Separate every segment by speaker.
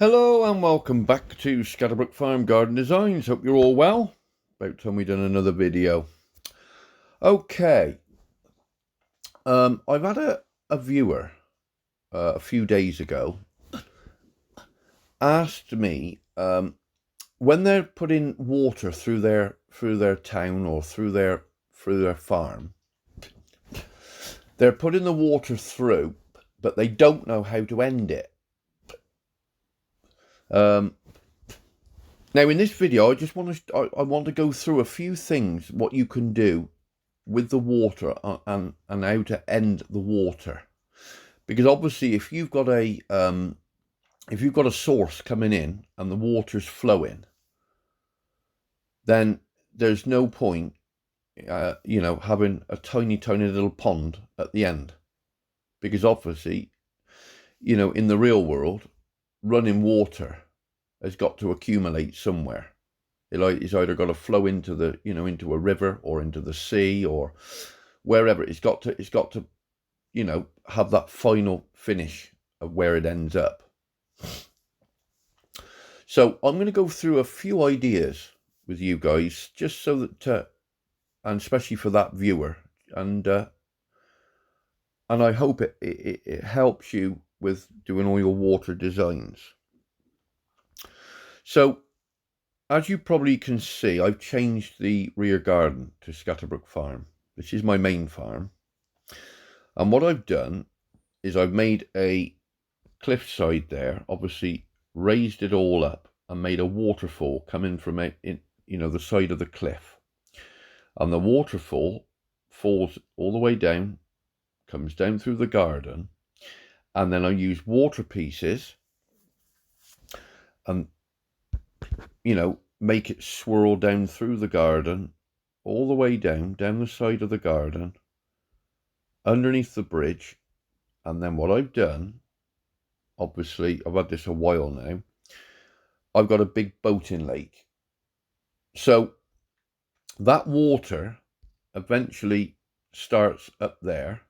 Speaker 1: Hello and welcome back to Scatterbrook Farm Garden Designs. Hope you're all well. About time we done another video. Okay, I've had a viewer a few days ago asked me when they're putting water through their town or through their farm, they're putting the water through, but they don't know how to end it. Now, in this video, I want to go through a few things what you can do with the water and how to end the water, because obviously, if you've got a source coming in and the water's flowing, then there's no point, having a tiny little pond at the end, because obviously, in the real world, running water has got to accumulate somewhere. It's either got to flow into into a river or into the sea or wherever. It's got to have that final finish of where it ends up. So I'm going to go through a few ideas with you guys, just so that, and especially for that viewer, and I hope it helps you with doing all your water designs. So, as you probably can see, I've changed the rear garden to Scatterbrook Farm. This is my main farm. And what I've done is I've made a cliffside there, obviously raised it all up and made a waterfall coming from the side of the cliff. And the waterfall falls all the way down, comes down through the garden, and then I use water pieces and make it swirl down through the garden, all the way down the side of the garden, underneath the bridge. And then what I've done, obviously, I've had this a while now, I've got a big boating lake. So that water eventually starts up there.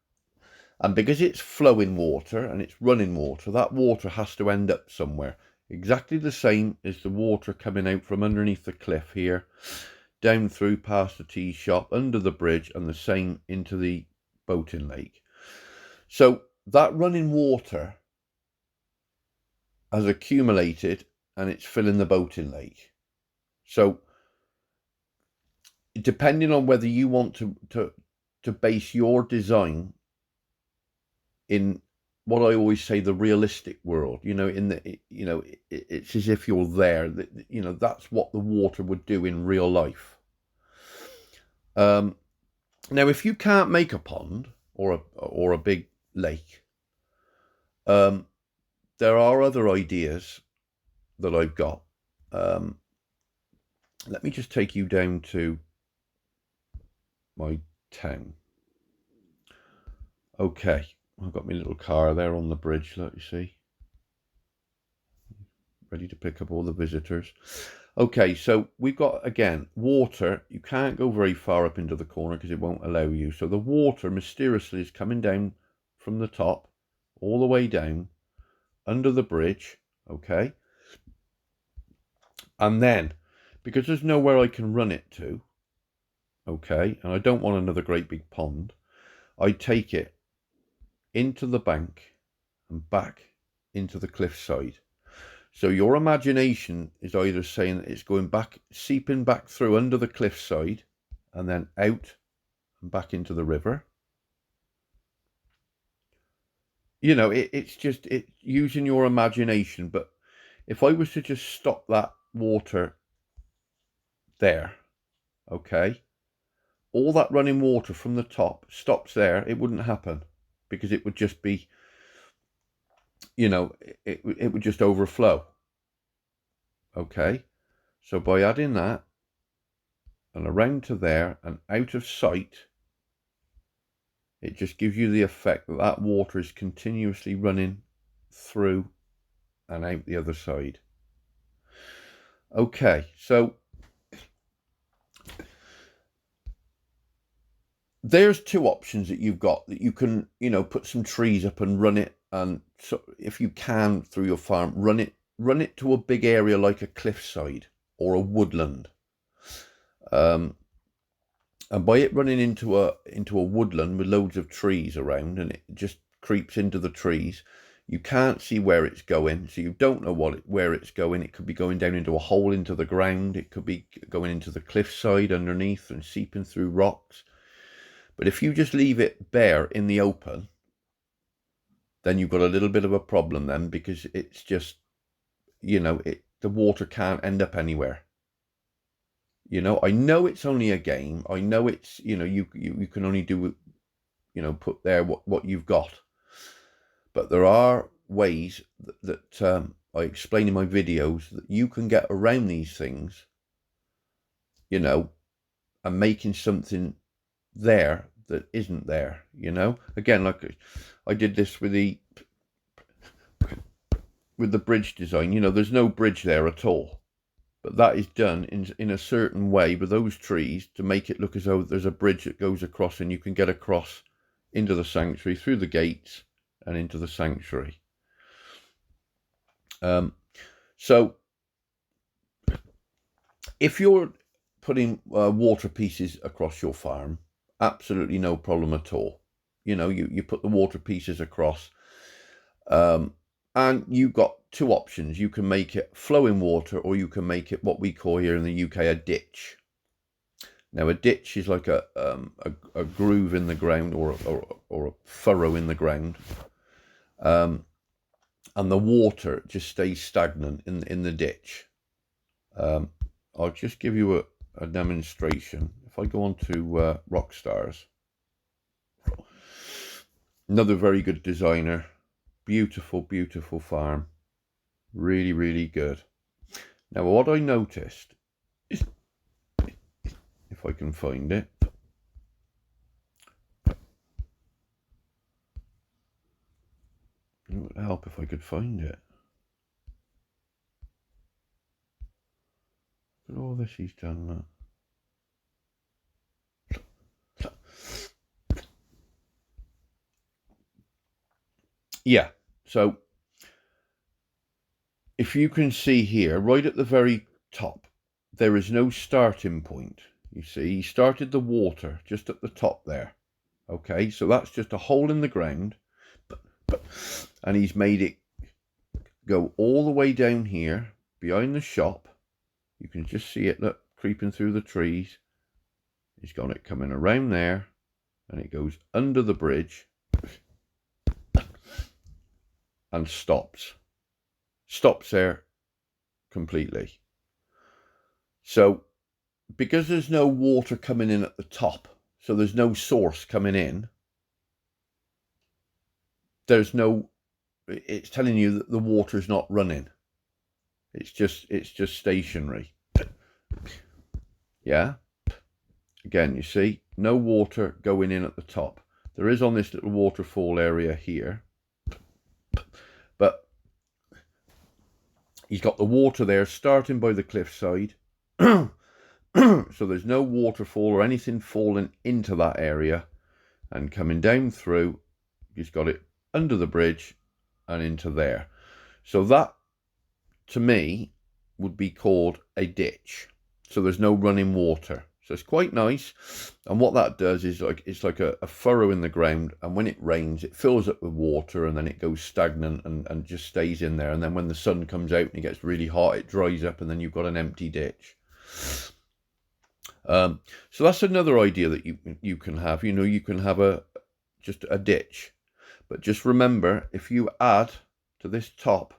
Speaker 1: And because it's flowing water and it's running water, that water has to end up somewhere. Exactly the same as the water coming out from underneath the cliff here, down through past the tea shop, under the bridge, and the same into the boating lake. So that running water has accumulated and it's filling the boating lake. So depending on whether you want to base your design in what I always say, the realistic world, it's as if you're there, that's what the water would do in real life. Now, if you can't make a pond or a big lake, there are other ideas that I've got. Let me just take you down to my town. Okay. I've got my little car there on the bridge, let you see. Ready to pick up all the visitors. Okay, so we've got, again, water. You can't go very far up into the corner because it won't allow you. So the water mysteriously is coming down from the top, all the way down, under the bridge, okay? And then, because there's nowhere I can run it to, okay, and I don't want another great big pond, I take it into the bank and back into the cliffside. So your imagination is either saying that it's going back, seeping back through under the cliffside and then out and back into the river. It's just using your imagination. But if I was to just stop that water there, okay, all that running water from the top stops there, it wouldn't happen, because it would just be, it would just overflow. Okay, so by adding that and around to there and out of sight, it just gives you the effect that that water is continuously running through and out the other side. Okay, so there's two options that you've got, that you can, put some trees up and run it, and so if you can through your farm, run it run it to a big area like a cliffside or a woodland. And by it running into a woodland with loads of trees around, and it just creeps into the trees, you can't see where it's going, so you don't know where it's going. It could be going down into a hole into the ground. It could be going into the cliffside underneath and seeping through rocks. But if you just leave it bare in the open, then you've got a little bit of a problem then, because it's just, you know, the water can't end up anywhere. You know, I know it's only a game. I know it's, you know, you can only do, you know, put there what you've got. But there are ways that I explain in my videos that you can get around these things, you know, and making something there that isn't there, you know. Again, like I did this with the bridge design. You know, there's no bridge there at all, but that is done in a certain way with those trees to make it look as though there's a bridge that goes across, and you can get across into the sanctuary through the gates and into the sanctuary. So if you're putting water pieces across your farm, absolutely no problem at all. You know, you put the water pieces across, and you've got two options. You can make it flowing water, or you can make it what we call here in the UK a ditch. Now, a ditch is like a groove in the ground, or a furrow in the ground, and the water just stays stagnant in the ditch. I'll just give you a demonstration. If I go on to Rockstars, another very good designer, beautiful farm, really, really good. Now, what I noticed is, if I can find it, it would help if I could find it. But all this he's done that. Yeah, so if you can see here, right at the very top, there is no starting point. You see, he started the water just at the top there. Okay, so that's just a hole in the ground, and he's made it go all the way down here behind the shop. You can just see it, look, creeping through the trees. He's got it coming around there, and it goes under the bridge and stops there completely. So because there's no water coming in at the top, so there's no source coming in, it's telling you that the water is not running. It's just stationary. Yeah. Again, you see, no water going in at the top. There is on this little waterfall area here, but he's got the water there starting by the cliffside. So there's no waterfall or anything falling into that area, and coming down through, he's got it under the bridge and into there. So that, to me, would be called a ditch. So there's no running water. So it's quite nice. And what that does is, like, it's like a furrow in the ground, and when it rains, it fills up with water, and then it goes stagnant and just stays in there. And then when the sun comes out and it gets really hot, it dries up, and then you've got an empty ditch. So that's another idea that you can have. You know, you can have just a ditch, but just remember, if you add to this top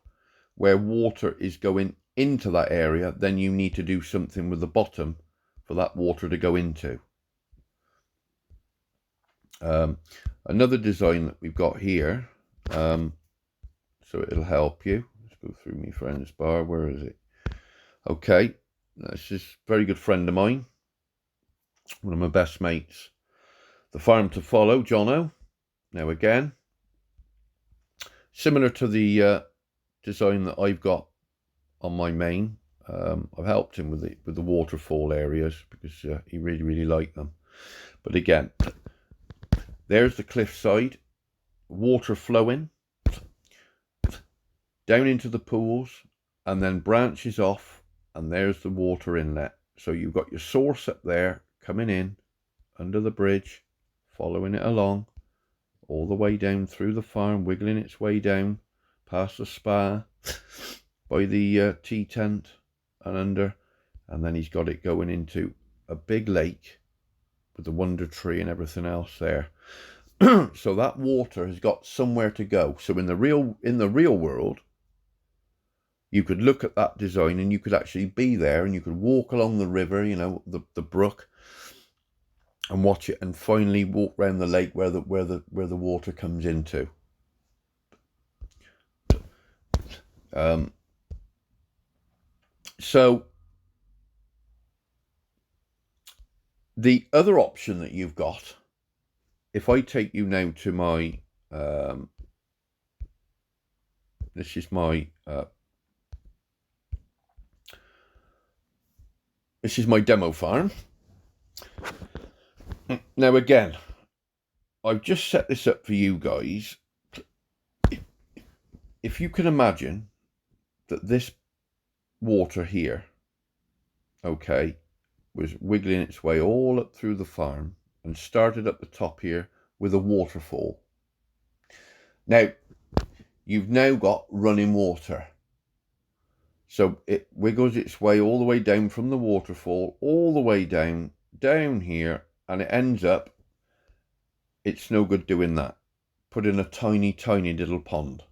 Speaker 1: where water is going into that area, then you need to do something with the bottom for that water to go into. Another design that we've got here, so it'll help you. Let's go through my friend's bar. Where is it? Okay, that's just a very good friend of mine, one of my best mates. The Farm to Follow, Jono. Now again, similar to the design that I've got on my main. I've helped him with the waterfall areas because he really liked them. But again, there's the cliffside, water flowing down into the pools, and then branches off, and there's the water inlet. So you've got your source up there coming in under the bridge, following it along all the way down through the farm, wiggling its way down past the spa by the tea tent and under, and then he's got it going into a big lake with the wonder tree and everything else there. So that water has got somewhere to go. So in the real world, you could look at that design and you could actually be there and you could walk along the river, you know, the brook, and watch it, and finally walk around the lake where the water comes into. So the other option that you've got, if I take you now to my this is my demo farm. Now again, I've just set this up for you guys. If you can imagine that this water here, okay, was wiggling its way all up through the farm and started at the top here with a waterfall. Now, you've now got running water. So it wiggles its way all the way down from the waterfall, all the way down here, and it ends up, it's no good doing that. Put in a tiny, tiny little pond.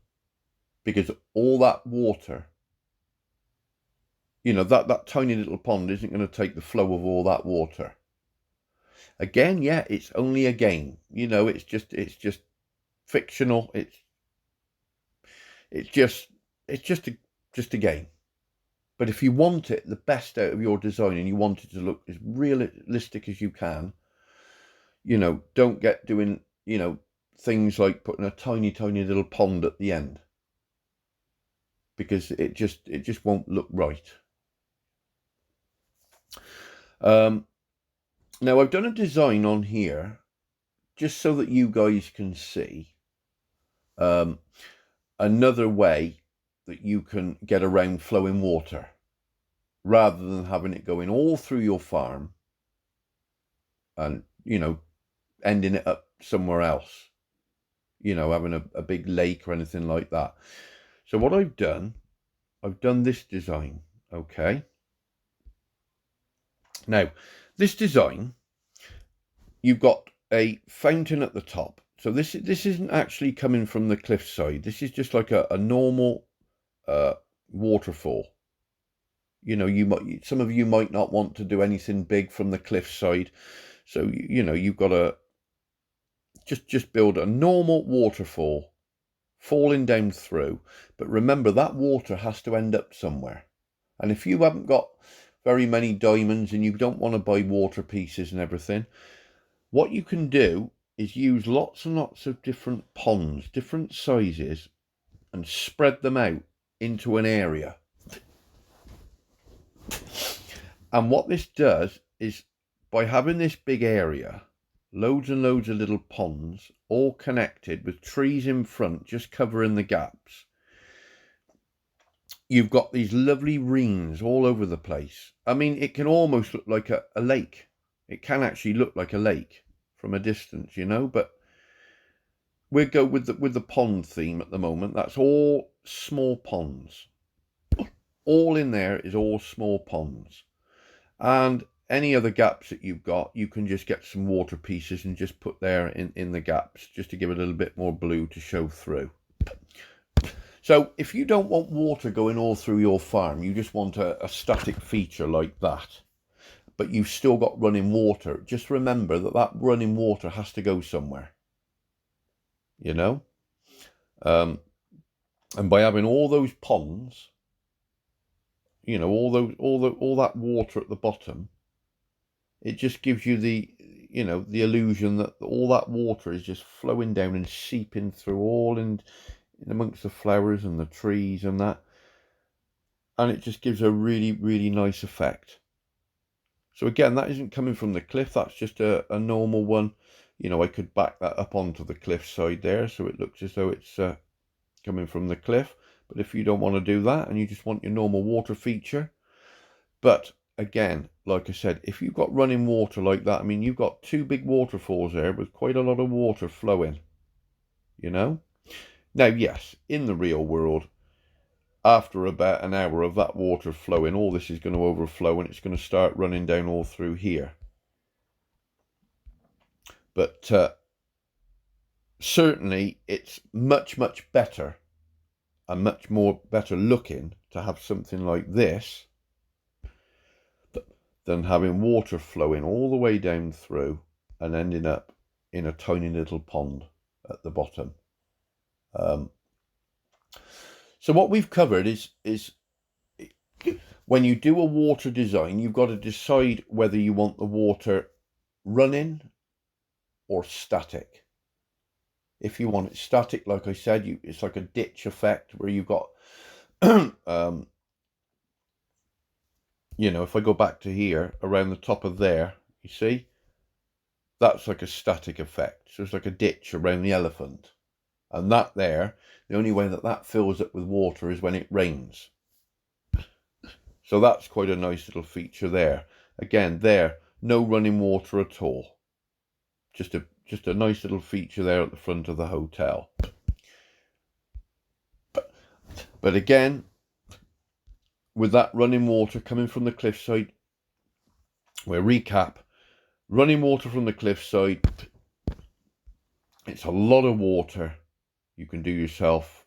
Speaker 1: Because all that water, you know, that tiny little pond isn't going to take the flow of all that water. Again, yeah, it's only a game. You know, it's just fictional. It's just a game. But if you want it the best out of your design and you want it to look as realistic as you can, you know, don't get doing, you know, things like putting a tiny, tiny little pond at the end, because it just won't look right. Now I've done a design on here just so that you guys can see another way that you can get around flowing water, rather than having it going all through your farm and, you know, ending it up somewhere else, you know, having a big lake or anything like that. So what I've done this design, okay? Now, this design, you've got a fountain at the top. So this isn't actually coming from the cliffside. This is just like a normal waterfall. You know, some of you might not want to do anything big from the cliffside. So, you know, you've got to just build a normal waterfall falling down through. But remember, that water has to end up somewhere. And if you haven't got very many diamonds and you don't want to buy water pieces and everything, what you can do is use lots and lots of different ponds, different sizes, and spread them out into an area. And what this does is, by having this big area, loads and loads of little ponds, all connected with trees in front, just covering the gaps, you've got these lovely greens all over the place. I mean, it can almost look like a lake. It can actually look like a lake from a distance, you know, but we'll go with the pond theme at the moment. That's all small ponds. All in there is all small ponds. And any other gaps that you've got, you can just get some water pieces and just put there in the gaps, just to give it a little bit more blue to show through. So if you don't want water going all through your farm, you just want a static feature like that, but you've still got running water, just remember that running water has to go somewhere, you know. And by having all those ponds, you know, all that water at the bottom, it just gives you the, you know, the illusion that all that water is just flowing down and seeping through all in amongst the flowers and the trees and that, and it just gives a really, really nice effect. So again, that isn't coming from the cliff, that's just a normal one. You know, I could back that up onto the cliff side there, so it looks as though it's coming from the cliff, But if you don't want to do that and you just want your normal water feature, but again, like I said, if you've got running water like that, I mean, you've got two big waterfalls there with quite a lot of water flowing, you know? Now, yes, in the real world, after about an hour of that water flowing, all this is going to overflow and it's going to start running down all through here. But certainly it's much, much better and much more better looking to have something like this than having water flowing all the way down through and ending up in a tiny little pond at the bottom. So what we've covered is when you do a water design, you've got to decide whether you want the water running or static. If you want it static, like I said, it's like a ditch effect where you've got, you know, if I go back to here, around the top of there, you see, that's like a static effect. So it's like a ditch around the elephant. And that there, the only way that that fills up with water is when it rains. So that's quite a nice little feature there. Again, there, no running water at all. Just a nice little feature there at the front of the hotel. But again, with that running water coming from the cliffside, we'll recap. Running water from the cliffside, it's a lot of water. You can do yourself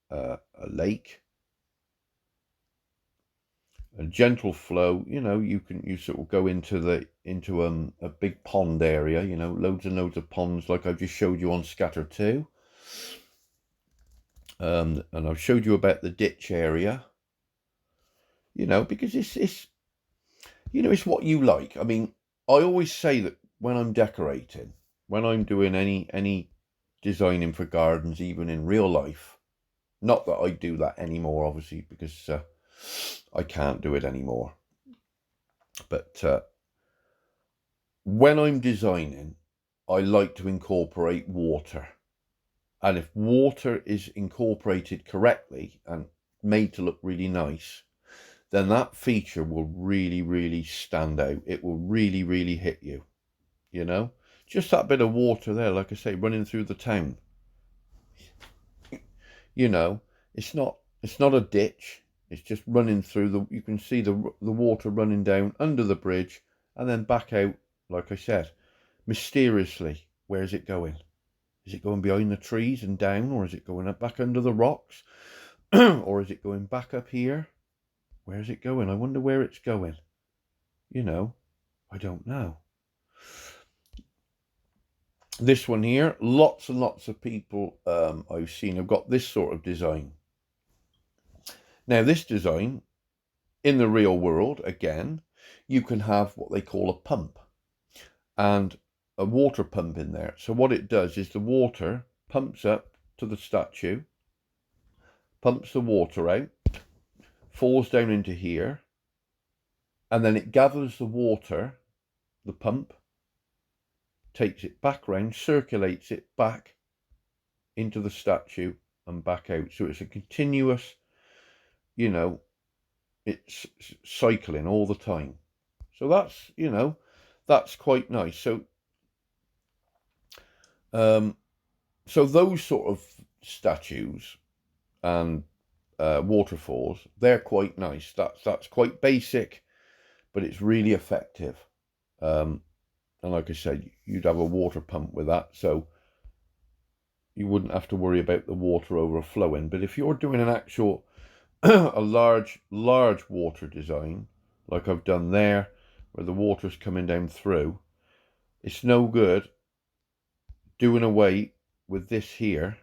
Speaker 1: a lake, a gentle flow. You know, you sort of go into a big pond area. You know, loads and loads of ponds, like I've just showed you on Scatter 2. And I've showed you about the ditch area. You know, because it's you know, it's what you like. I mean, I always say that when I'm decorating, when I'm doing any designing for gardens, even in real life, not that I do that anymore, obviously, because I can't do it anymore. But when I'm designing, I like to incorporate water. And if water is incorporated correctly and made to look really nice, then that feature will really, really stand out. It will really, really hit you, you know? Just that bit of water there, like I say, running through the town. You know, it's not a ditch. It's just running through you can see the water running down under the bridge and then back out, like I said, mysteriously. Where is it going? Is it going behind the trees and down, or is it going up back under the rocks? Or is it going back up here? Where is it going? I wonder where it's going. You know, I don't know. This one here, lots and lots of people I've seen have got this sort of design. Now, this design, in the real world, again, you can have what they call a pump and a water pump in there. So what it does is the water pumps up to the statue, pumps the water out, falls down into here, and then it gathers the water, the pump, takes it back round, circulates it back into the statue and back out. So it's a continuous, you know, it's cycling all the time. So that's, you know, that's quite nice. So so those sort of statues and waterfalls, they're quite nice. That's quite basic, but it's really effective. And like I said, you'd have a water pump with that, so you wouldn't have to worry about the water overflowing. But if you're doing an actual a large water design, like I've done there, where the water's coming down through, it's no good doing away with this here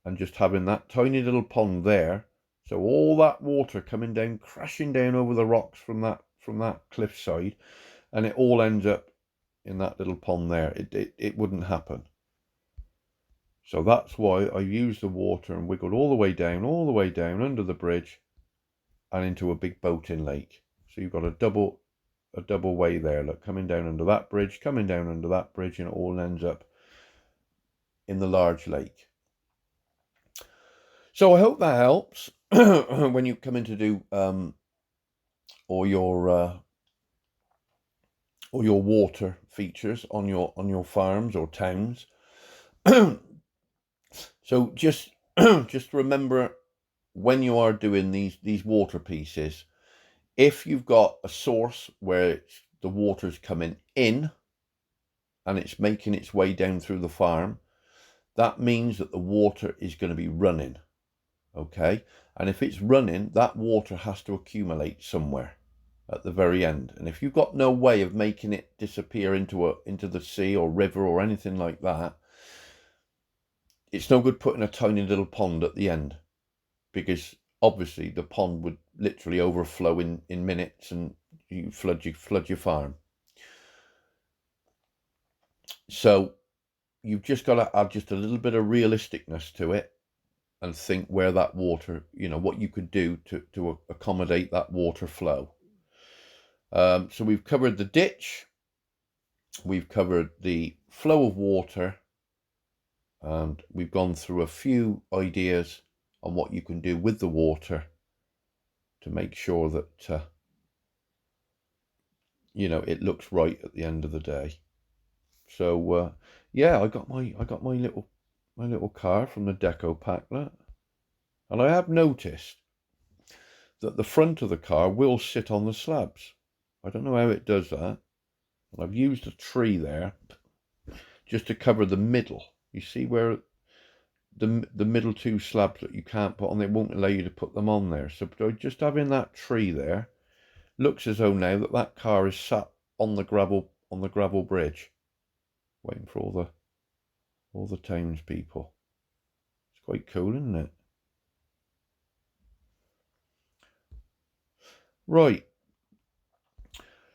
Speaker 1: and just having that tiny little pond there. So all that water coming down, crashing down over the rocks from that cliffside, and it all ends up in that little pond there. It wouldn't happen. So that's why I used the water and wiggled all the way down under the bridge and into a big boating lake. So you've got a double way there. Look, coming down under that bridge, coming down under that bridge, and it all ends up in the large lake. So I hope that helps when you come in to do all your water features on your farms or towns. So just just remember, when you are doing these water pieces, if you've got a source where the water's coming in and it's making its way down through the farm, that means that the water is going to be running. Okay, and if it's running, that water has to accumulate somewhere at the very end. And if you've got no way of making it disappear into the sea or river or anything like that, it's no good putting a tiny little pond at the end, because obviously the pond would literally overflow in minutes and you flood your farm. So you've just got to add just a little bit of realisticness to it and think where that water, what you could do to accommodate that water flow. So we've covered the ditch, we've covered the flow of water, and we've gone through a few ideas on what you can do with the water to make sure that it looks right at the end of the day. So yeah, I got my little car from the deco packlet, and I have noticed that the front of the car will sit on the slabs. I don't know how it does that. And I've used a tree there just to cover the middle. You see where the middle two slabs that you can't put on, they won't allow you to put them on there. So just having that tree there looks as though now that car is sat on the gravel bridge, waiting for all the townspeople. It's quite cool, isn't it? Right.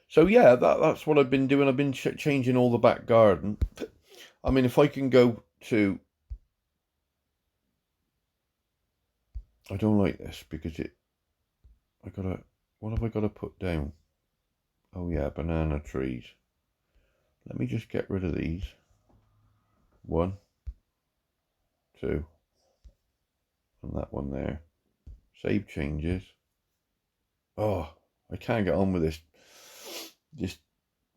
Speaker 1: So yeah, that's what I've been doing. I've been changing all the back garden. I mean, if I can go to... I don't like this because what have I got to put down? Oh yeah, banana trees. Let me just get rid of these. 1, 2, and that one there. Save changes. Oh, I can't get on with this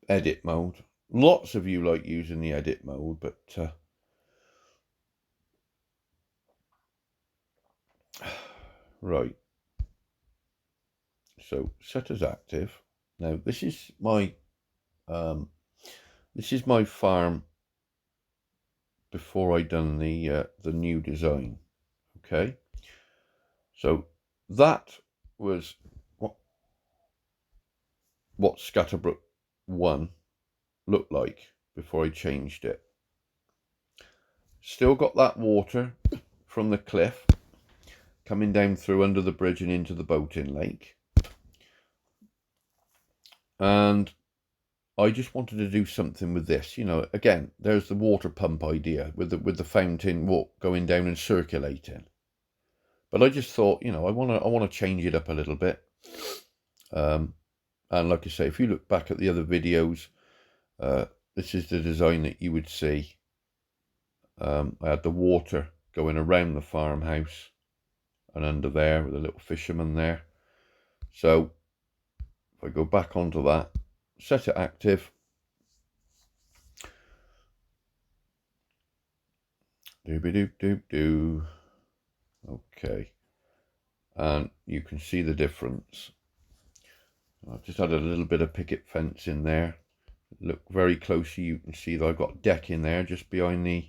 Speaker 1: edit mode. Lots of you like using the edit mode, but right. So set as active. Now this is my farm before I done the new design. Okay. So that was what Scatterbrook 1 looked like before I changed it. Still got that water from the cliff coming down through under the bridge and into the boating lake. And I just wanted to do something with this. Again, there's the water pump idea with the fountain going down and circulating. But I just thought, I want to change it up a little bit. And like I say, if you look back at the other videos, this is the design that you would see. I had the water going around the farmhouse and under there with a little fisherman there. So if I go back onto that, set it active. Doop-a-doop-doop-doo. Okay. And you can see the difference. I've just added a little bit of picket fence in there. Look very closely, you can see that I've got deck in there just behind the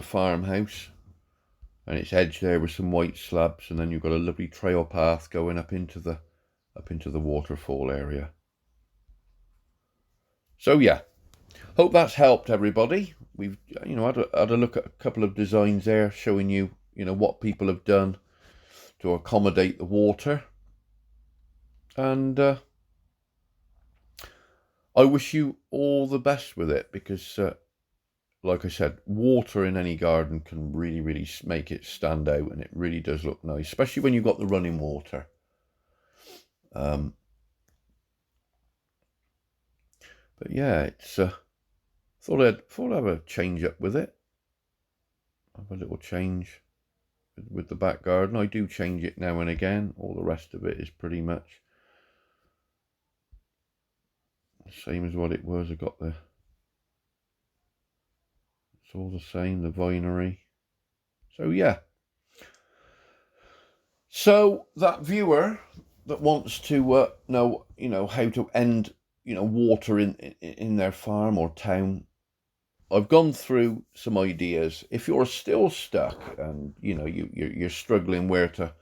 Speaker 1: farmhouse, and it's edged there with some white slabs, and then you've got a lovely trail path going up into the waterfall area. So yeah, hope that's helped everybody. We've had a look at a couple of designs there showing you what people have done to accommodate the water, and I wish you all the best with it, because like I said, water in any garden can really, really make it stand out, and it really does look nice, especially when you've got the running water. But yeah, it's thought I'd have a change up with it. have a little change with the back garden. I do change it now and again. All the rest of it is pretty much the same as what it was. I got it's all the same, the vinery. So yeah. So that viewer that wants to know, how to end, water in their farm or town, I've gone through some ideas. If you're still stuck and you're struggling where to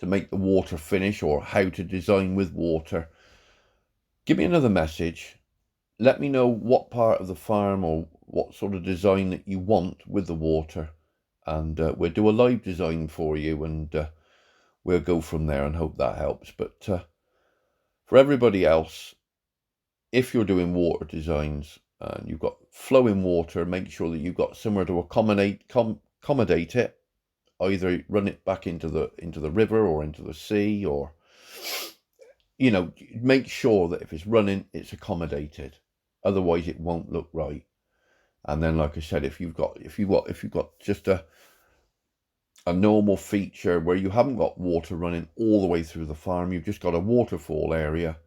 Speaker 1: make the water finish or how to design with water, give me another message. Let me know what part of the farm or what sort of design that you want with the water, and we'll do a live design for you, and we'll go from there and hope that helps. But for everybody else, if you're doing water designs and you've got flowing water, make sure that you've got somewhere to accommodate it. Either run it back into the river or into the sea, or make sure that if it's running, it's accommodated. Otherwise, it won't look right. And then, like I said, if you've got just a normal feature where you haven't got water running all the way through the farm, you've just got a waterfall area,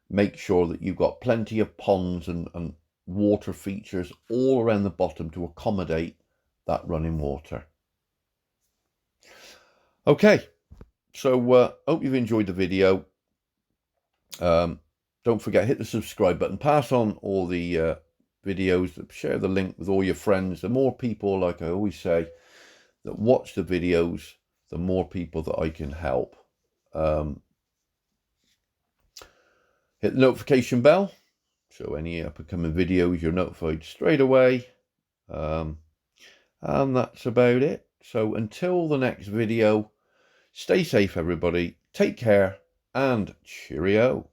Speaker 1: make sure that you've got plenty of ponds and water features all around the bottom to accommodate that running water. Okay, so hope you've enjoyed the video. Don't forget, hit the subscribe button, pass on all the videos, share the link with all your friends. The more people, like I always say, that watch the videos, the more people that I can help. Hit the notification bell, so any upcoming videos you're notified straight away. And that's about it. So until the next video, stay safe everybody, take care, and cheerio.